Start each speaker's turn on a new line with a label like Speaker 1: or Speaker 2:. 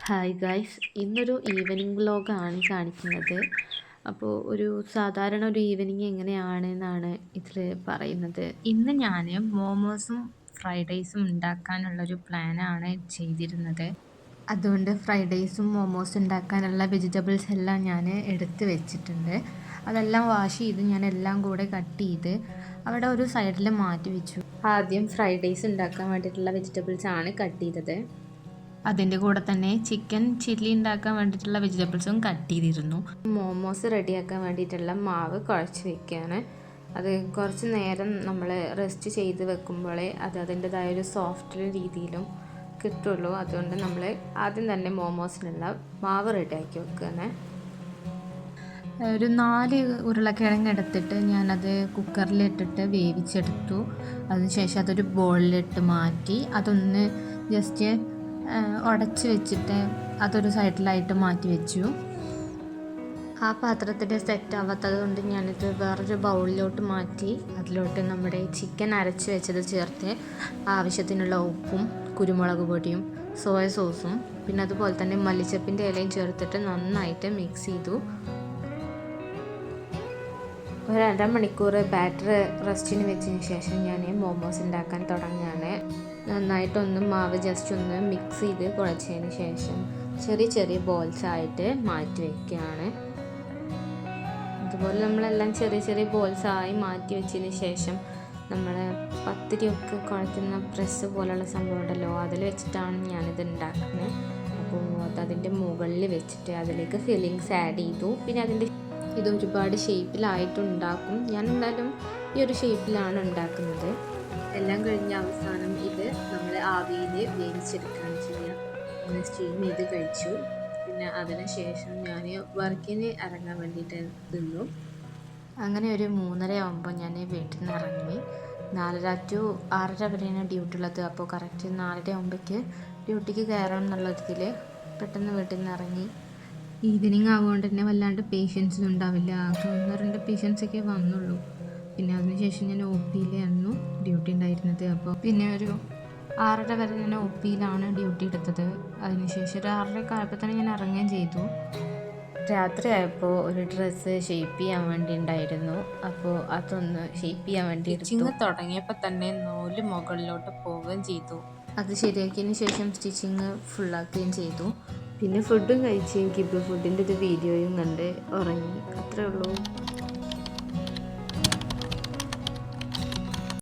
Speaker 1: Hi guys, ഇന്നൊരു evening വ്ലോഗാണ് കാണിക്കുന്നത്. അപ്പോൾ ഒരു സാധാരണ ഒരു ഈവനിങ് എങ്ങനെയാണെന്നാണ് ഇതിൽ പറയുന്നത്. ഇന്ന് ഞാൻ മോമോസും ഫ്രൈഡ് റൈസും ഉണ്ടാക്കാനുള്ളൊരു പ്ലാനാണ് ചെയ്തിരുന്നത്. അതുകൊണ്ട് ഫ്രൈഡ് റൈസും മോമോസും ഉണ്ടാക്കാനുള്ള വെജിറ്റബിൾസ് എല്ലാം ഞാൻ എടുത്ത് വെച്ചിട്ടുണ്ട്. അതെല്ലാം വാഷ് ചെയ്ത് ഞാൻ എല്ലാം കൂടെ കട്ട് ചെയ്ത് അവിടെ ഒരു സൈഡിൽ മാറ്റി വെച്ചു. ആദ്യം ഫ്രൈഡ് റൈസ് ഉണ്ടാക്കാൻ വേണ്ടിയിട്ടുള്ള വെജിറ്റബിൾസ് ആണ് കട്ട് ചെയ്തത്. അതിൻ്റെ കൂടെ തന്നെ ചിക്കൻ ചില്ലി ഉണ്ടാക്കാൻ വേണ്ടിയിട്ടുള്ള വെജിറ്റബിൾസും കട്ട് ചെയ്തിരുന്നു. മോമോസ് റെഡിയാക്കാൻ വേണ്ടിയിട്ടുള്ള മാവ് കുഴച്ച് വെക്കുകയാണ്. അത് കുറച്ച് നേരം നമ്മൾ റെസ്റ്റ് ചെയ്ത് വെക്കുമ്പോഴേ അത് അതിൻ്റെതായ ഒരു സോഫ്റ്റ് രീതിയിലും കിട്ടുള്ളൂ. അതുകൊണ്ട് നമ്മൾ ആദ്യം തന്നെ മോമോസിനുള്ള മാവ് റെഡിയാക്കി വെക്കുകയാണ്. ഒരു 4 ഉരുളക്കിഴങ്ങ് എടുത്തിട്ട് ഞാനത് കുക്കറിലിട്ടിട്ട് വേവിച്ചെടുത്തു. അതിനുശേഷം അതൊരു ബോളിലിട്ട് മാറ്റി അതൊന്ന് ജസ്റ്റ് ഉടച്ച് വെച്ചിട്ട് അതൊരു സൈഡിലായിട്ട് മാറ്റി വെച്ചു. ആ പാത്രത്തിൽ സെറ്റ് ആവാത്തത് കൊണ്ട് ഞാനിത് വേറൊരു ബൗളിലോട്ട് മാറ്റി അതിലോട്ട് നമ്മുടെ ചിക്കൻ അരച്ച് വെച്ചത് ചേർത്ത് ആവശ്യത്തിനുള്ള ഉപ്പും കുരുമുളക് പൊടിയും സോയ സോസും പിന്നെ അതുപോലെ തന്നെ മല്ലിച്ചപ്പിൻ്റെ ഇലയും ചേർത്തിട്ട് നന്നായിട്ട് മിക്സ് ചെയ്തു. ഒരു 1/2 മണിക്കൂർ ബാറ്റർ റെസ്റ്റിന് വെച്ചതിന് ശേഷം ഞാൻ മോമോസ് ഉണ്ടാക്കാൻ തുടങ്ങുകയാണ്. നന്നായിട്ടൊന്ന് മാവ് ജസ്റ്റ് ഒന്ന് മിക്സ് ചെയ്ത് കുഴച്ചതിന് ശേഷം ചെറിയ ചെറിയ ബോൾസ് ആയിട്ട് മാറ്റി വയ്ക്കുകയാണ്. അതുപോലെ നമ്മളെല്ലാം ചെറിയ ചെറിയ ബോൾസായി മാറ്റി വെച്ചതിന് ശേഷം നമ്മൾ പത്തിരിയൊക്കെ കുഴക്കുന്ന പ്രസ് പോലുള്ള സംഭവം ഉണ്ടല്ലോ, അതിൽ വെച്ചിട്ടാണ് ഞാനിത് ഉണ്ടാക്കുന്നത്. അപ്പോൾ അതിൻ്റെ മുകളിൽ വെച്ചിട്ട് അതിലേക്ക് ഫില്ലിങ്സ് ആഡ് ചെയ്തു. പിന്നെ ഇത് ഒരുപാട് ഷേപ്പിലായിട്ടുണ്ടാക്കും. ഞാൻ എന്തായാലും ഈ ഒരു ഷേപ്പിലാണ് ഉണ്ടാക്കുന്നത്. എല്ലാം കഴിഞ്ഞ അവസാനം ഇത് നമ്മൾ ആവിയിൽ വേവിച്ചെടുക്കുകയാണ് ചെയ്യുക. അങ്ങനെ സ്റ്റീം ചെയ്ത് കഴിച്ചു. പിന്നെ അതിന് ശേഷം ഞാൻ വർക്കിന് ഇറങ്ങാൻ വേണ്ടിയിട്ട് നിന്നു. അങ്ങനെ ഒരു 3:30 ആകുമ്പോൾ ഞാൻ വീട്ടിൽ നിന്ന് ഇറങ്ങി. 4:30 to 6:30 വരെയാണ് ഡ്യൂട്ടി ഉള്ളത്. അപ്പോൾ കറക്റ്റ് 4:30 ആകുമ്പോഴേക്ക് ഡ്യൂട്ടിക്ക് കയറണം എന്നുള്ളതിൽ പെട്ടെന്ന് വീട്ടിൽ നിന്ന് ഇറങ്ങി. ഈവനിങ് ആവുകൊണ്ട് തന്നെ വല്ലാണ്ട് പേഷ്യൻസ് ഉണ്ടാവില്ല. അപ്പോൾ 1-2 പേഷ്യൻസൊക്കെ വന്നുള്ളൂ. പിന്നെ അതിനുശേഷം ഞാൻ OPയിലായിരുന്നു ഡ്യൂട്ടി ഉണ്ടായിരുന്നത്. അപ്പോൾ പിന്നെ ഒരു 6:30 വരെ ഞാൻ OPയിലാണ് ഡ്യൂട്ടി എടുത്തത്. അതിനുശേഷം ഒരു 6:30 ആയപ്പോൾ തന്നെ ഞാൻ ഇറങ്ങുകയും ചെയ്തു. രാത്രി ആയപ്പോൾ ഒരു ഡ്രസ്സ് ഷേപ്പ് ചെയ്യാൻ വേണ്ടി ഉണ്ടായിരുന്നു. അപ്പോൾ അതൊന്ന് ഷേപ്പ് ചെയ്യാൻ വേണ്ടി സ്റ്റിച്ചിങ് തുടങ്ങിയപ്പോൾ തന്നെ നൂല് മുകളിലോട്ട് പോവുകയും ചെയ്തു. അത് ശരിയാക്കിയതിന് ശേഷം സ്റ്റിച്ചിങ് ഫുള്ളാക്കുകയും ചെയ്തു. പിന്നെ ഫുഡും കഴിച്ച് കിബ് ഫുഡിൻ്റെ ഒരു വീഡിയോയും കണ്ട് ഉറങ്ങി. അത്രേ ഉള്ളൂ.